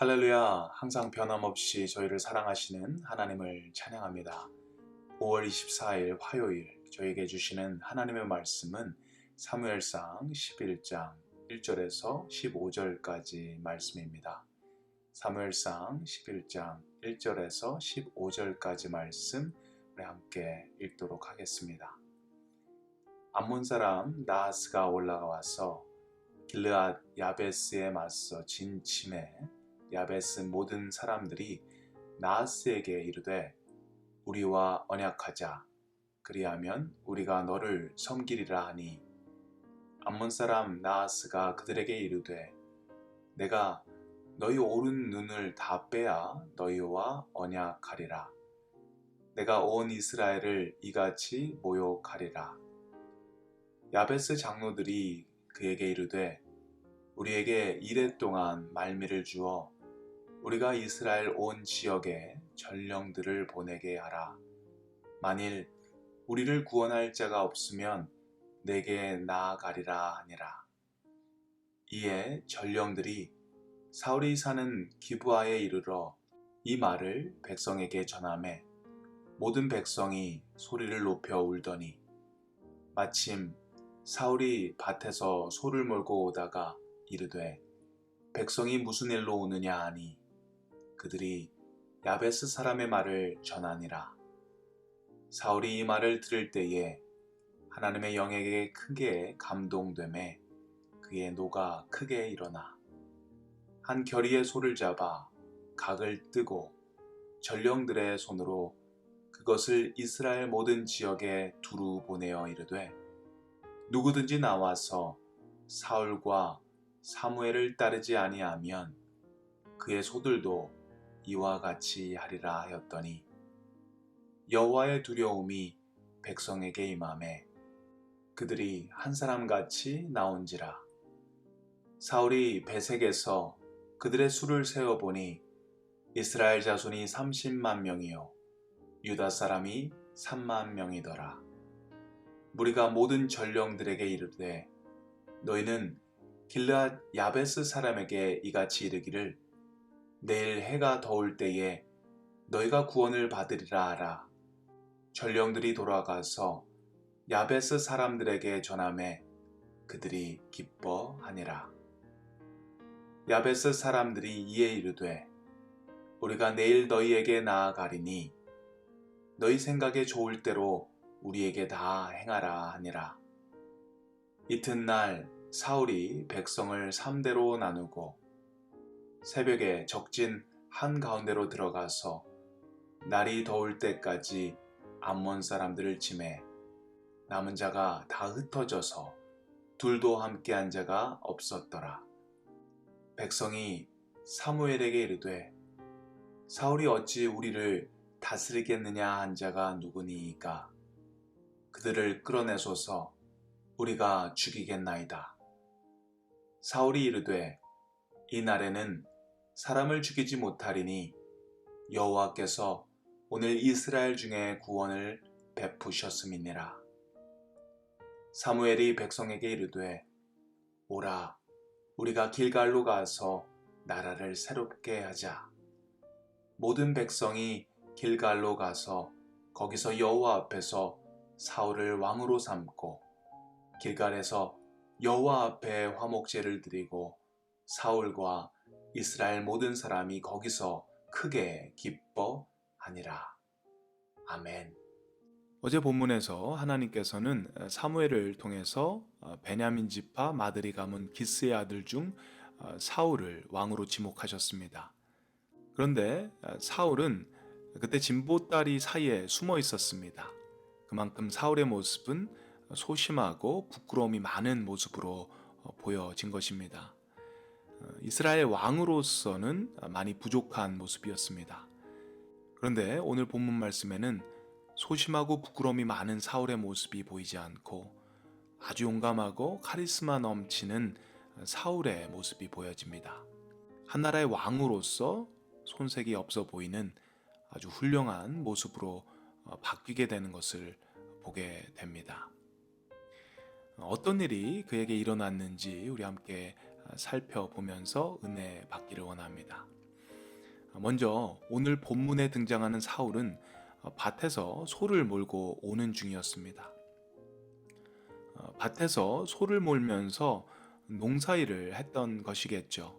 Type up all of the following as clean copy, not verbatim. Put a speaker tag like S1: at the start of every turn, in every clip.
S1: 할렐루야, 항상 변함없이 저희를 사랑하시는 하나님을 찬양합니다. 5월 24일 화요일 저에게 주시는 하나님의 말씀은 사무엘상 11장 1절에서 15절까지 말씀입니다. 사무엘상 11장 1절에서 15절까지 말씀 우리 함께 읽도록 하겠습니다. 암몬 사람 나하스가 올라가 와서 길르앗 야베스에 맞서 진침해 야베스 모든 사람들이 나하스에게 이르되 우리와 언약하자. 그리하면 우리가 너를 섬기리라 하니 암몬 사람 나하스가 그들에게 이르되 내가 너희 오른 눈을 다 빼야 너희와 언약하리라. 내가 온 이스라엘을 이같이 모욕하리라. 야베스 장로들이 그에게 이르되 우리에게 이레 동안 말미를 주어 우리가 이스라엘 온 지역에 전령들을 보내게 하라. 만일 우리를 구원할 자가 없으면 내게 나아가리라 하니라. 이에 전령들이 사울이 사는 기브아에 이르러 이 말을 백성에게 전하매 모든 백성이 소리를 높여 울더니 마침 사울이 밭에서 소를 몰고 오다가 이르되 백성이 무슨 일로 오느냐 하니 그들이 야베스 사람의 말을 전하니라. 사울이 이 말을 들을 때에 하나님의 영에게 크게 감동되매 그의 노가 크게 일어나 한 겨리의 소를 잡아 각을 뜨고 전령들의 손으로 그것을 이스라엘 모든 지역에 두루 보내어 이르되 누구든지 나와서 사울과 사무엘을 따르지 아니하면 그의 소들도 이와 같이 하리라 하였더니 여호와의 두려움이 백성에게 임하매 그들이 한 사람같이 나온지라. 사울이 베색에서 그들의 수를 세어보니 이스라엘 자손이 30만 명이요 유다 사람이 3만 명이더라. 무리가 모든 전령들에게 이르되 너희는 길르앗 야베스 사람에게 이같이 이르기를 내일 해가 더울 때에 너희가 구원을 받으리라 하라. 전령들이 돌아가서 야베스 사람들에게 전하매 그들이 기뻐하니라. 야베스 사람들이 이에 이르되 우리가 내일 너희에게 나아가리니 너희 생각에 좋을 대로 우리에게 다 행하라 하니라. 이튿날 사울이 백성을 3대로 나누고 새벽에 적진 한가운데로 들어가서 날이 더울 때까지 암몬 사람들을 치매 남은 자가 다 흩어져서 둘도 함께한 자가 없었더라. 백성이 사무엘에게 이르되 사울이 어찌 우리를 다스리겠느냐 한 자가 누구니이까 그들을 끌어내소서 우리가 죽이겠나이다. 사울이 이르되 이 날에는 사람을 죽이지 못하리니 여호와께서 오늘 이스라엘 중에 구원을 베푸셨음이니라. 사무엘이 백성에게 이르되 오라 우리가 길갈로 가서 나라를 새롭게 하자. 모든 백성이 길갈로 가서 거기서 여호와 앞에서 사울을 왕으로 삼고 길갈에서 여호와 앞에 화목제를 드리고 사울과 이스라엘 모든 사람이 거기서 크게 기뻐하니라. 아멘. 어제 본문에서 하나님께서는 사무엘을 통해서 베냐민 지파 마드리 가문 기스의 아들 중 사울을 왕으로 지목하셨습니다. 그런데 사울은 그때 진보다리 사이에 숨어 있었습니다. 그만큼 사울의 모습은 소심하고 부끄러움이 많은 모습으로 보여진 것입니다. 이스라엘 왕으로서는 많이 부족한 모습이었습니다. 그런데 오늘 본문 말씀에는 소심하고 부끄러움이 많은 사울의 모습이 보이지 않고 아주 용감하고 카리스마 넘치는 사울의 모습이 보여집니다. 한 나라의 왕으로서 손색이 없어 보이는 아주 훌륭한 모습으로 바뀌게 되는 것을 보게 됩니다. 어떤 일이 그에게 일어났는지 우리 함께 살펴보면서 은혜 받기를 원합니다. 먼저 오늘 본문에 등장하는 사울은 밭에서 소를 몰고 오는 중이었습니다. 밭에서 소를 몰면서 농사일을 했던 것이겠죠.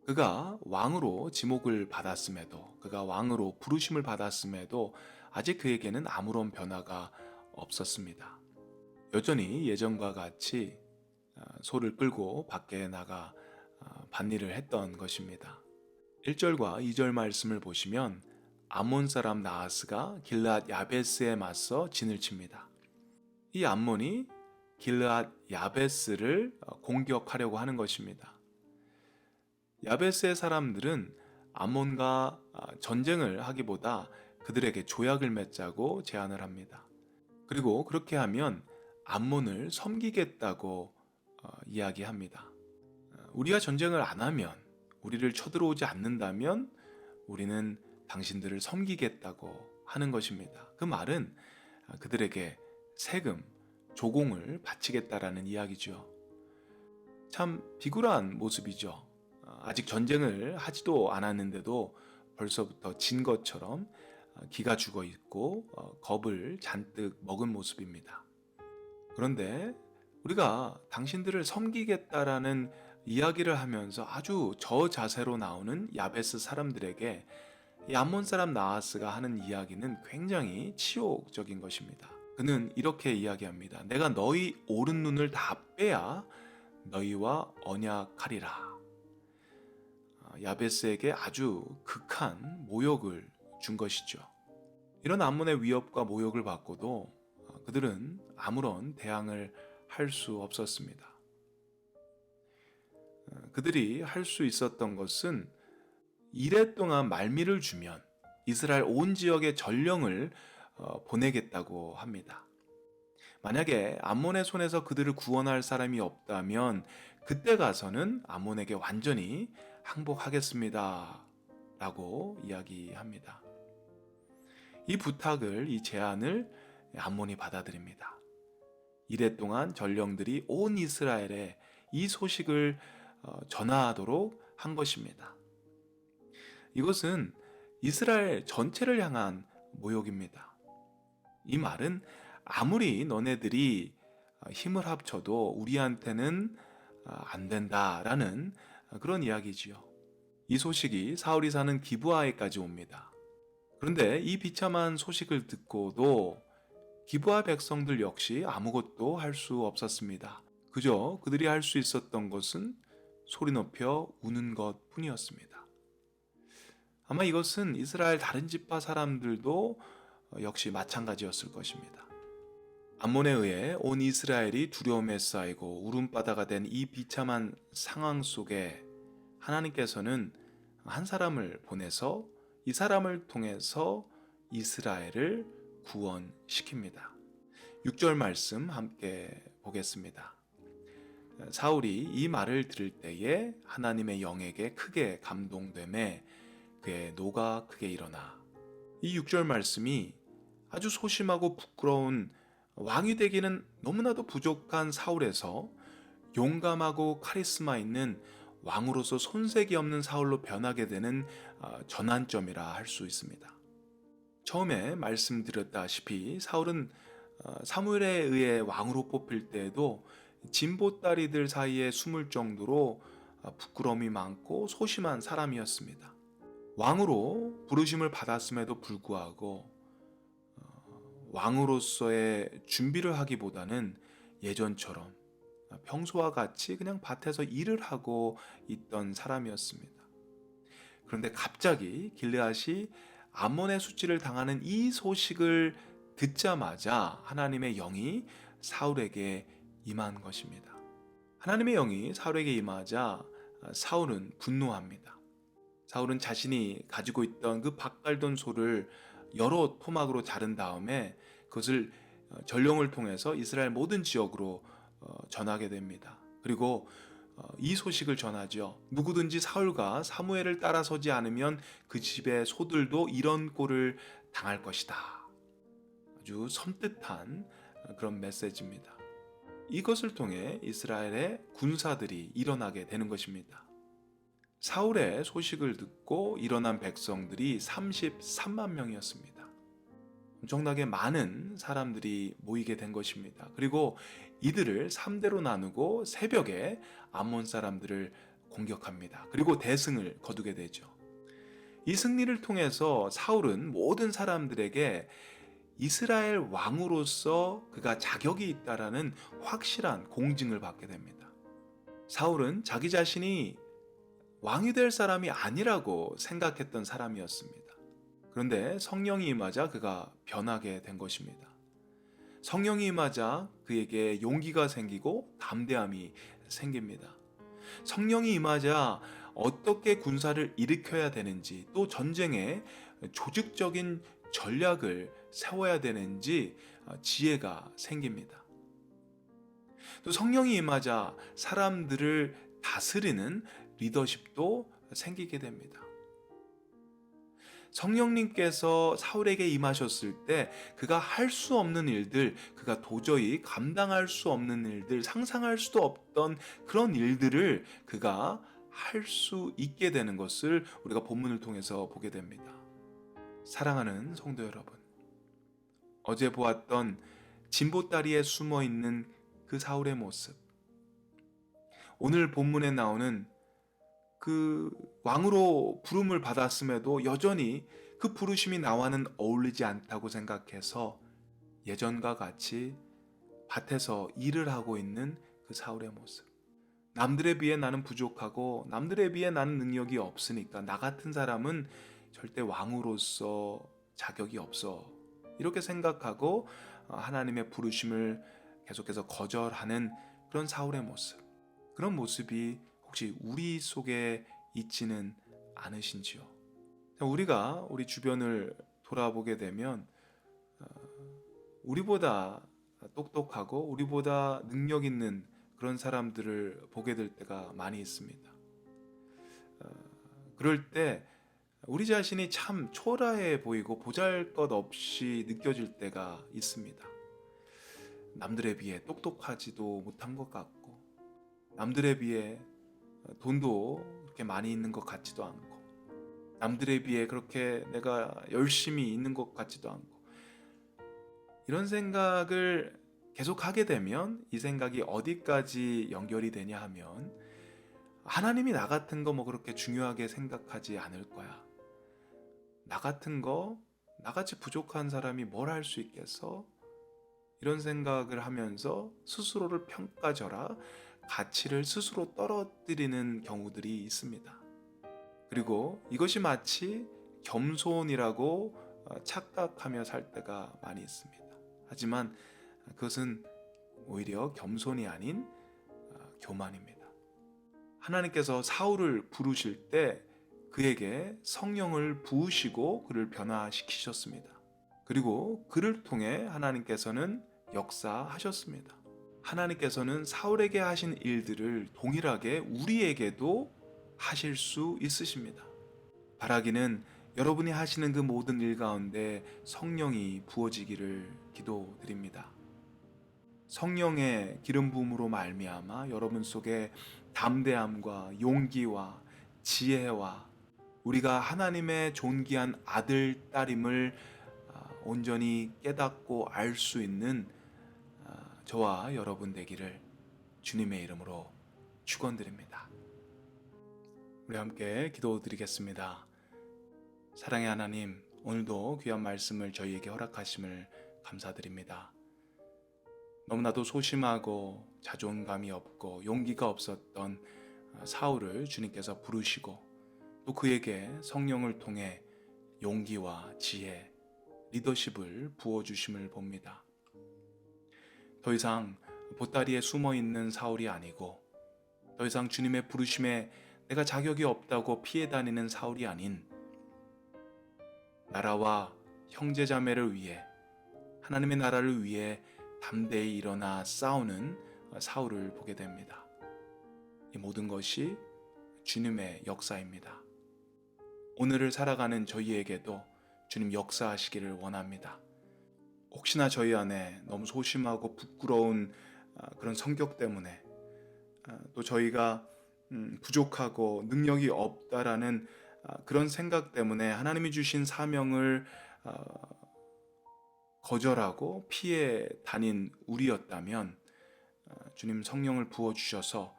S1: 그가 왕으로 지목을 받았음에도, 그가 왕으로 부르심을 받았음에도 아직 그에게는 아무런 변화가 없었습니다. 여전히 예전과 같이 소를 끌고 밖에 나가 밭일을 했던 것입니다. 1절과 2절 말씀을 보시면 암몬 사람 나하스가 길르앗 야베스에 맞서 진을 칩니다. 이 암몬이 길르앗 야베스를 공격하려고 하는 것입니다. 야베스의 사람들은 암몬과 전쟁을 하기보다 그들에게 조약을 맺자고 제안을 합니다. 그리고 그렇게 하면 암몬을 섬기겠다고 이야기합니다. 우리가 전쟁을 안 하면, 우리를 쳐들어오지 않는다면 우리는 당신들을 섬기겠다고 하는 것입니다. 그 말은 그들에게 세금, 조공을 바치겠다라는 이야기죠. 참 비굴한 모습이죠. 아직 전쟁을 하지도 않았는데도 벌써부터 진 것처럼 기가 죽어 있고 겁을 잔뜩 먹은 모습입니다. 그런데 우리가 당신들을 섬기겠다라는 이야기를 하면서 아주 저자세로 나오는 야베스 사람들에게 이 암몬 사람 나하스가 하는 이야기는 굉장히 치욕적인 것입니다. 그는 이렇게 이야기합니다. 내가 너희 오른 눈을 다 빼야 너희와 언약하리라. 야베스에게 아주 극한 모욕을 준 것이죠. 이런 암몬의 위협과 모욕을 받고도 그들은 아무런 대항을 할 수 없었습니다. 그들이 할 수 있었던 것은 이래 동안 말미를 주면 이스라엘 온 지역에 전령을 보내겠다고 합니다. 만약에 암몬의 손에서 그들을 구원할 사람이 없다면 그때 가서는 암몬에게 완전히 항복하겠습니다 라고 이야기합니다. 이 부탁을, 이 제안을 암몬이 받아들입니다. 이래 동안 전령들이 온 이스라엘에 이 소식을 전하도록 한 것입니다. 이것은 이스라엘 전체를 향한 모욕입니다. 이 말은 아무리 너네들이 힘을 합쳐도 우리한테는 안 된다라는 그런 이야기지요. 이 소식이 사울이 사는 기브아에까지 옵니다. 그런데 이 비참한 소식을 듣고도 기브아 백성들 역시 아무것도 할 수 없었습니다. 그저 그들이 할 수 있었던 것은 소리 높여 우는 것 뿐이었습니다. 아마 이것은 이스라엘 다른 지파 사람들도 역시 마찬가지였을 것입니다. 암몬에 의해 온 이스라엘이 두려움에 쌓이고 울음바다가 된 이 비참한 상황 속에 하나님께서는 한 사람을 보내서 이 사람을 통해서 이스라엘을 구원시킵니다. 6절 말씀 함께 보겠습니다. 사울이 이 말을 들을 때에 하나님의 영에게 크게 감동되매 그의 노가 크게 일어나. 이 6절 말씀이 아주 소심하고 부끄러운 왕이 되기는 너무나도 부족한 사울에서 용감하고 카리스마 있는 왕으로서 손색이 없는 사울로 변하게 되는 전환점이라 할 수 있습니다. 처음에 말씀드렸다시피 사울은 사무엘에 의해 왕으로 뽑힐 때에도 진보다리들 사이에 숨을 정도로 부끄러움이 많고 소심한 사람이었습니다. 왕으로 부르심을 받았음에도 불구하고 왕으로서의 준비를 하기보다는 예전처럼 평소와 같이 그냥 밭에서 일을 하고 있던 사람이었습니다. 그런데 갑자기 길르앗이 암몬의 수치를 당하는 이 소식을 듣자마자 하나님의 영이 사울에게 임한 것입니다. 하나님의 영이 사울에게 임하자 사울은 분노합니다. 사울은 자신이 가지고 있던 그 밭갈던 소를 여러 토막으로 자른 다음에 그것을 전령을 통해서 이스라엘 모든 지역으로 전하게 됩니다. 그리고 이 소식을 전하죠. 누구든지 사울과 사무엘을 따라서지 않으면 그 집의 소들도 이런 꼴을 당할 것이다. 아주 섬뜩한 그런 메시지입니다. 이것을 통해 이스라엘의 군사들이 일어나게 되는 것입니다. 사울의 소식을 듣고 일어난 백성들이 33만 명이었습니다. 엄청나게 많은 사람들이 모이게 된 것입니다. 그리고 이들을 3대로 나누고 새벽에 암몬 사람들을 공격합니다. 그리고 대승을 거두게 되죠. 이 승리를 통해서 사울은 모든 사람들에게 이스라엘 왕으로서 그가 자격이 있다라는 확실한 공증을 받게 됩니다. 사울은 자기 자신이 왕이 될 사람이 아니라고 생각했던 사람이었습니다. 그런데 성령이 임하자 그가 변하게 된 것입니다. 성령이 임하자 그에게 용기가 생기고 담대함이 생깁니다. 성령이 임하자 어떻게 군사를 일으켜야 되는지, 또 전쟁에 조직적인 전략을 세워야 되는지 지혜가 생깁니다. 또 성령이 임하자 사람들을 다스리는 리더십도 생기게 됩니다. 성령님께서 사울에게 임하셨을 때 그가 할 수 없는 일들, 그가 도저히 감당할 수 없는 일들, 상상할 수도 없던 그런 일들을 그가 할 수 있게 되는 것을 우리가 본문을 통해서 보게 됩니다. 사랑하는 성도 여러분, 어제 보았던 진보다리에 숨어 있는 그 사울의 모습, 오늘 본문에 나오는 그 왕으로 부름을 받았음에도 여전히 그 부르심이 나와는 어울리지 않다고 생각해서 예전과 같이 밭에서 일을 하고 있는 그 사울의 모습. 남들에 비해 나는 부족하고 남들에 비해 나는 능력이 없으니까 나 같은 사람은 절대 왕으로서 자격이 없어. 이렇게 생각하고 하나님의 부르심을 계속해서 거절하는 그런 사울의 모습. 그런 모습이 혹시 우리 속에 있지는 않으신지요? 우리가 우리 주변을 돌아보게 되면 우리보다 똑똑하고 우리보다 능력 있는 그런 사람들을 보게 될 때가 많이 있습니다. 그럴 때 우리 자신이 참 초라해 보이고 보잘것없이 느껴질 때가 있습니다. 남들에 비해 똑똑하지도 못한 것 같고 남들에 비해 돈도 그렇게 많이 있는 것 같지도 않고 남들에 비해 그렇게 내가 열심히 있는 것 같지도 않고 이런 생각을 계속 하게 되면 이 생각이 어디까지 연결이 되냐 하면 하나님이 나 같은 거 뭐 그렇게 중요하게 생각하지 않을 거야. 나 같은 거, 나같이 부족한 사람이 뭘 할 수 있겠어? 이런 생각을 하면서 스스로를 평가절하, 가치를 스스로 떨어뜨리는 경우들이 있습니다. 그리고 이것이 마치 겸손이라고 착각하며 살 때가 많이 있습니다. 하지만 그것은 오히려 겸손이 아닌 교만입니다. 하나님께서 사울을 부르실 때 그에게 성령을 부으시고 그를 변화시키셨습니다. 그리고 그를 통해 하나님께서는 역사하셨습니다. 하나님께서는 사울에게 하신 일들을 동일하게 우리에게도 하실 수 있으십니다. 바라기는 여러분이 하시는 그 모든 일 가운데 성령이 부어지기를 기도드립니다. 성령의 기름 부음으로 말미암아 여러분 속에 담대함과 용기와 지혜와 우리가 하나님의 존귀한 아들, 딸임을 온전히 깨닫고 알 수 있는 저와 여러분 되기를 주님의 이름으로 축원드립니다. 우리 함께 기도드리겠습니다. 사랑의 하나님, 오늘도 귀한 말씀을 저희에게 허락하심을 감사드립니다. 너무나도 소심하고 자존감이 없고 용기가 없었던 사울을 주님께서 부르시고 또 그에게 성령을 통해 용기와 지혜, 리더십을 부어주심을 봅니다. 더 이상 보따리에 숨어있는 사울이 아니고 더 이상 주님의 부르심에 내가 자격이 없다고 피해 다니는 사울이 아닌 나라와 형제자매를 위해 하나님의 나라를 위해 담대히 일어나 싸우는 사울을 보게 됩니다. 이 모든 것이 주님의 역사입니다. 오늘을 살아가는 저희에게도 주님 역사하시기를 원합니다. 혹시나 저희 안에 너무 소심하고 부끄러운 그런 성격 때문에 또 저희가 부족하고 능력이 없다라는 그런 생각 때문에 하나님이 주신 사명을 아, 거절하고 피해 다닌 우리였다면, 주님 성령을 부어 주셔서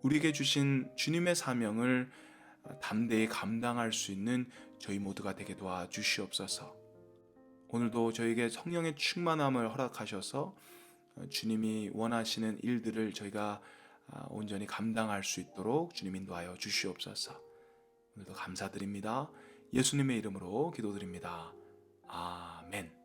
S1: 우리에게 주신 주님의 사명을 담대히 감당할 수 있는 저희 모두가 되게 도와주시옵소서. 오늘도 저에게 성령의 충만함을 허락하셔서 주님이 원하시는 일들을 저희가 온전히 감당할 수 있도록 주님 인도하여 주시옵소서. 오늘도 감사드립니다. 예수님의 이름으로 기도드립니다. 아멘.